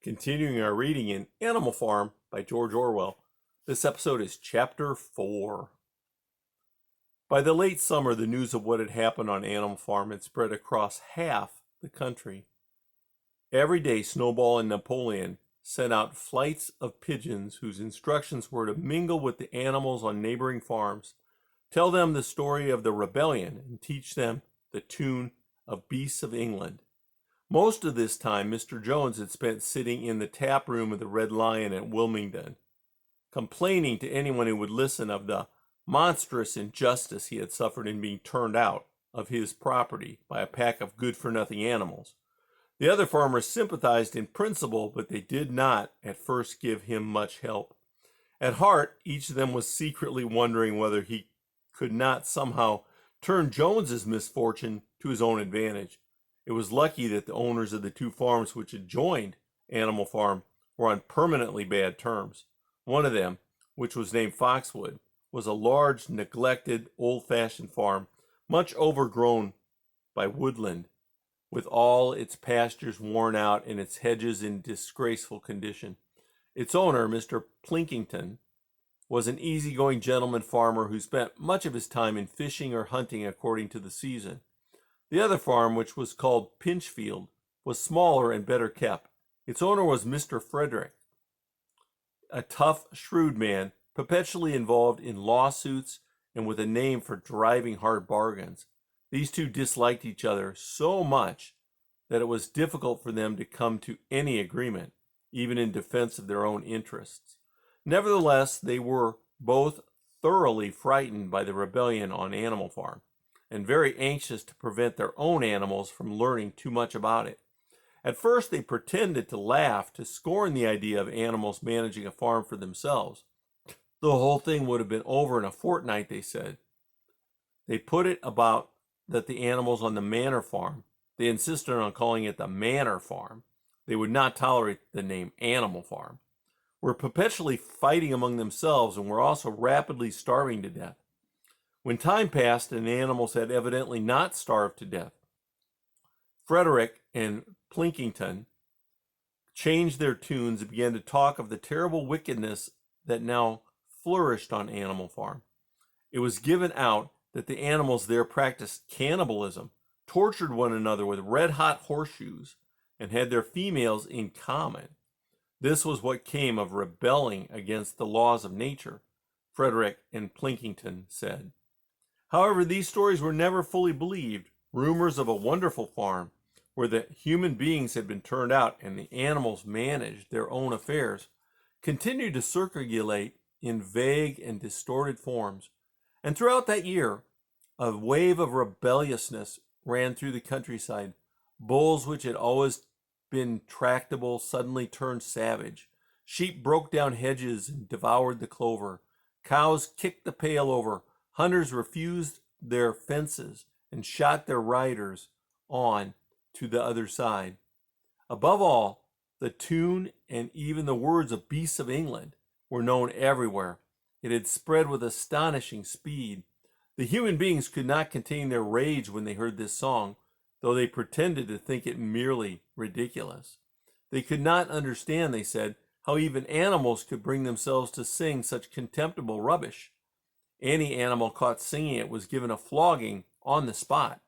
Continuing our reading in Animal Farm by George Orwell. This episode is Chapter 4. By the late summer, the news of what had happened on Animal Farm had spread across half the country. Every day, Snowball and Napoleon sent out flights of pigeons whose instructions were to mingle with the animals on neighboring farms, tell them the story of the rebellion, and teach them the tune of Beasts of England. Most of this time, Mr. Jones had spent sitting in the tap room of the Red Lion at Wilmington, complaining to anyone who would listen of the monstrous injustice he had suffered in being turned out of his property by a pack of good-for-nothing animals. The other farmers sympathized in principle, but they did not at first give him much help. At heart, each of them was secretly wondering whether he could not somehow turn Jones's misfortune to his own advantage. It was lucky that the owners of the two farms which had joined Animal Farm were on permanently bad terms. One of them, which was named Foxwood, was a large, neglected, old-fashioned farm, much overgrown by woodland, with all its pastures worn out and its hedges in disgraceful condition. Its owner, Mr. Plinkington, was an easygoing gentleman farmer who spent much of his time in fishing or hunting according to the season. The other farm, which was called Pinchfield, was smaller and better kept. Its owner was Mr. Frederick, a tough, shrewd man, perpetually involved in lawsuits and with a name for driving hard bargains. These two disliked each other so much that it was difficult for them to come to any agreement, even in defense of their own interests. Nevertheless, they were both thoroughly frightened by the rebellion on Animal Farm, and very anxious to prevent their own animals from learning too much about it. At first, they pretended to laugh, to scorn the idea of animals managing a farm for themselves. The whole thing would have been over in a fortnight, they said. They put it about that the animals on the Manor Farm, they insisted on calling it the Manor Farm. They would not tolerate the name Animal Farm. Were perpetually fighting among themselves and were also rapidly starving to death. When time passed and the animals had evidently not starved to death, Frederick and Plinkington changed their tunes and began to talk of the terrible wickedness that now flourished on Animal Farm. It was given out that the animals there practiced cannibalism, tortured one another with red-hot horseshoes, and had their females in common. This was what came of rebelling against the laws of nature, Frederick and Plinkington said. However, these stories were never fully believed. Rumors of a wonderful farm where the human beings had been turned out and the animals managed their own affairs continued to circulate in vague and distorted forms. And throughout that year, a wave of rebelliousness ran through the countryside. Bulls, which had always been tractable, suddenly turned savage. Sheep broke down hedges and devoured the clover. Cows kicked the pail over. Hunters refused their fences and shot their riders on to the other side. Above all, the tune and even the words of Beasts of England were known everywhere. It had spread with astonishing speed. The human beings could not contain their rage when they heard this song, though they pretended to think it merely ridiculous. They could not understand, they said, how even animals could bring themselves to sing such contemptible rubbish. Any animal caught singing it was given a flogging on the spot,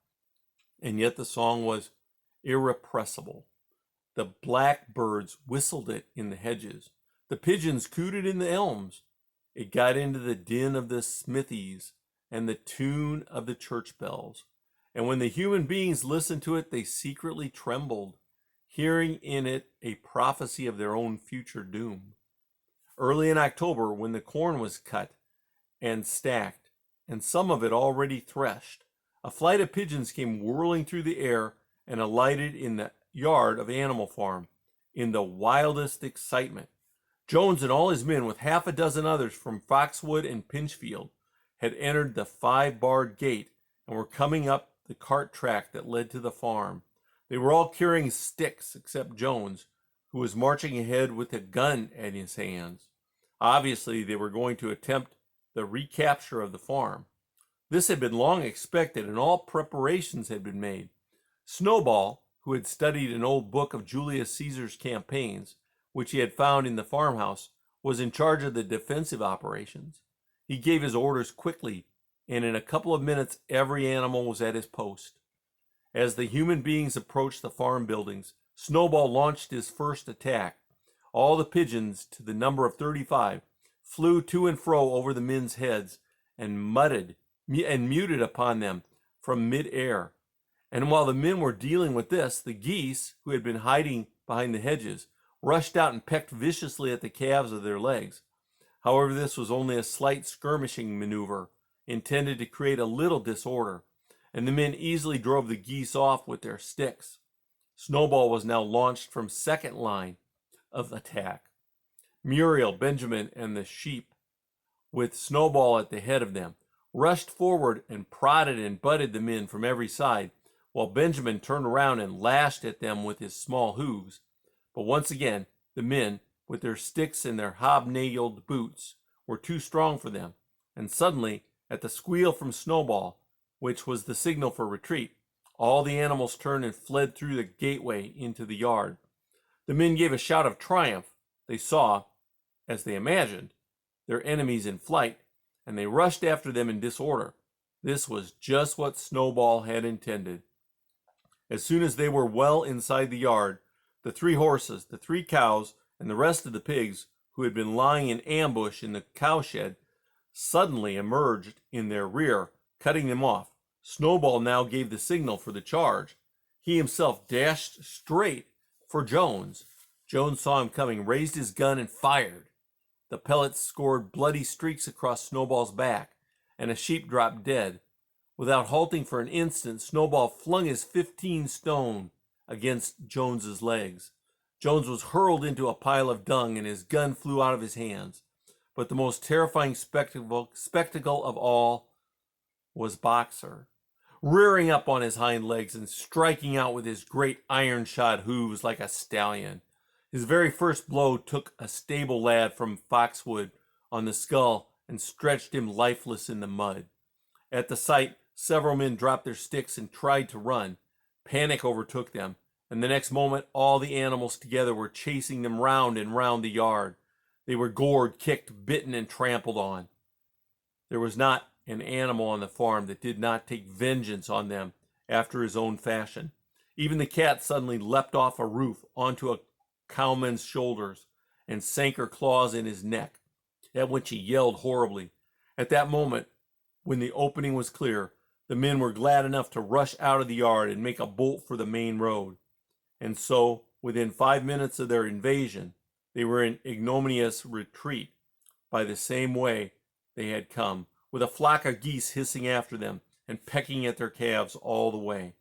and yet the song was irrepressible. The blackbirds whistled it in the hedges. The pigeons cooed it in the elms. It got into the din of the smithies and the tune of the church bells. And when the human beings listened to it, they secretly trembled, hearing in it a prophecy of their own future doom. Early in October, when the corn was cut and stacked, and some of it already threshed, a flight of pigeons came whirling through the air and alighted in the yard of Animal Farm in the wildest excitement. Jones and all his men, with half a dozen others from Foxwood and Pinchfield, had entered the 5-barred gate and were coming up the cart track that led to the farm. They were all carrying sticks except Jones, who was marching ahead with a gun in his hands. Obviously, they were going to attempt the recapture of the farm. This had been long expected, and all preparations had been made. Snowball, who had studied an old book of Julius Caesar's campaigns, which he had found in the farmhouse, was in charge of the defensive operations. He gave his orders quickly, and in a couple of minutes every animal was at his post. As the human beings approached the farm buildings, Snowball launched his first attack. All the pigeons, to the number of 35, flew to and fro over the men's heads and muted upon them from mid-air. And while the men were dealing with this, the geese, who had been hiding behind the hedges, rushed out and pecked viciously at the calves of their legs. However, this was only a slight skirmishing maneuver intended to create a little disorder, and the men easily drove the geese off with their sticks. Snowball was now launched from second line of attack. Muriel, Benjamin, and the sheep, with Snowball at the head of them, rushed forward and prodded and butted the men from every side, while Benjamin turned around and lashed at them with his small hooves. But once again, the men, with their sticks and their hobnailed boots, were too strong for them, and suddenly, at the squeal from Snowball, which was the signal for retreat, all the animals turned and fled through the gateway into the yard. The men gave a shout of triumph. They saw, as they imagined, their enemies in flight, and they rushed after them in disorder. This was just what Snowball had intended. As soon as they were well inside the yard, the 3 horses, the 3 cows, and the rest of the pigs, who had been lying in ambush in the cowshed, suddenly emerged in their rear, cutting them off. Snowball now gave the signal for the charge. He himself dashed straight for Jones. Jones saw him coming, raised his gun, and fired. The pellets scored bloody streaks across Snowball's back, and a sheep dropped dead. Without halting for an instant, Snowball flung his 15-stone against Jones's legs. Jones was hurled into a pile of dung, and his gun flew out of his hands. But the most terrifying spectacle of all was Boxer, rearing up on his hind legs and striking out with his great iron-shod hooves like a stallion. His very first blow took a stable lad from Foxwood on the skull and stretched him lifeless in the mud. At the sight, several men dropped their sticks and tried to run. Panic overtook them, and the next moment all the animals together were chasing them round and round the yard. They were gored, kicked, bitten, and trampled on. There was not an animal on the farm that did not take vengeance on them after his own fashion. Even the cat suddenly leapt off a roof onto a cowman's shoulders and sank her claws in his neck, at which he yelled horribly. At that moment, when the opening was clear, the men were glad enough to rush out of the yard and make a bolt for the main road. And so, within 5 minutes of their invasion, they were in ignominious retreat by the same way they had come, with a flock of geese hissing after them and pecking at their calves all the way.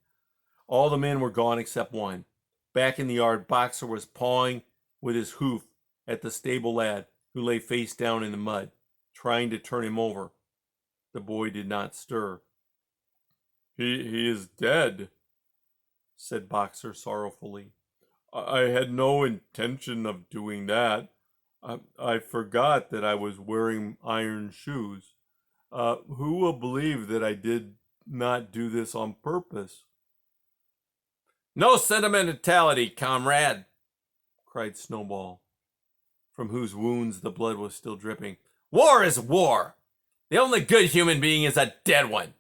All the men were gone except one. Back in the yard, Boxer was pawing with his hoof at the stable lad who lay face down in the mud, trying to turn him over. The boy did not stir. He is dead, said Boxer sorrowfully. I had no intention of doing that. I forgot that I was wearing iron shoes. Who will believe that I did not do this on purpose? No sentimentality, comrade, cried Snowball, from whose wounds the blood was still dripping. War is war. The only good human being is a dead one.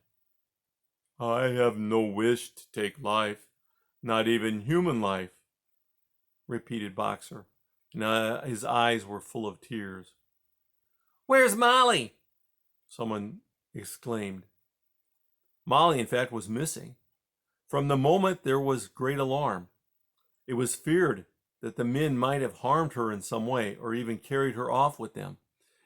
I have no wish to take life, not even human life, repeated Boxer, and his eyes were full of tears. Where's Molly? Someone exclaimed. Molly, in fact, was missing. From the moment there was great alarm. It was feared that the men might have harmed her in some way or even carried her off with them.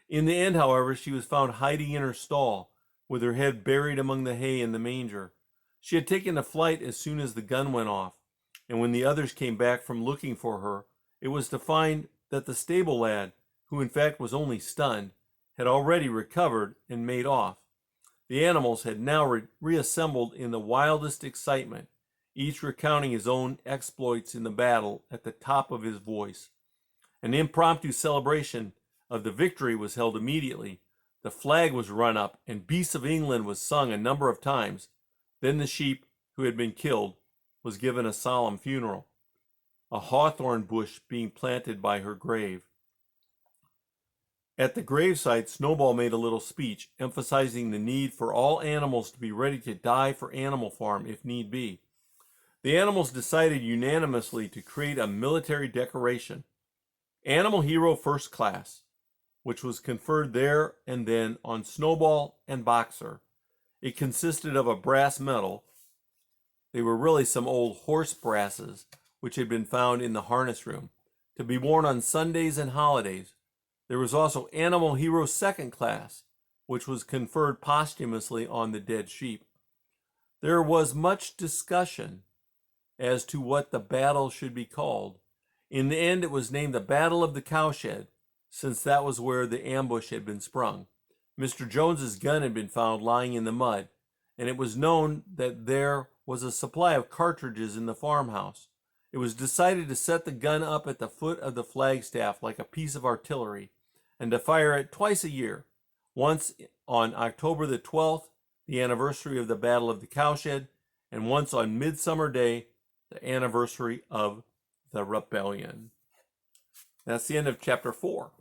In the end, however, she was found hiding in her stall, with her head buried among the hay in the manger. She had taken to flight as soon as the gun went off, and when the others came back from looking for her, it was to find that the stable lad, who in fact was only stunned, had already recovered and made off. The animals had now reassembled in the wildest excitement, each recounting his own exploits in the battle at the top of his voice. An impromptu celebration of the victory was held immediately. The flag was run up, and Beasts of England was sung a number of times. Then the sheep, who had been killed, was given a solemn funeral. a hawthorn bush being planted by her grave. At the gravesite, Snowball made a little speech emphasizing the need for all animals to be ready to die for Animal Farm if need be. The animals decided unanimously to create a military decoration, Animal Hero First Class, which was conferred there and then on Snowball and Boxer. It consisted of a brass medal. They were really some old horse brasses which had been found in the harness room, to be worn on Sundays and holidays. There was also Animal Hero Second Class, which was conferred posthumously on the dead sheep. There was much discussion as to what the battle should be called. In the end, it was named the Battle of the Cowshed, since that was where the ambush had been sprung. Mr. Jones's gun had been found lying in the mud, and it was known that there was a supply of cartridges in the farmhouse. It was decided to set the gun up at the foot of the flagstaff like a piece of artillery, and to fire it twice a year, once on October the 12th, the anniversary of the Battle of the Cowshed, and once on Midsummer Day, the anniversary of the rebellion. That's the end of chapter 4.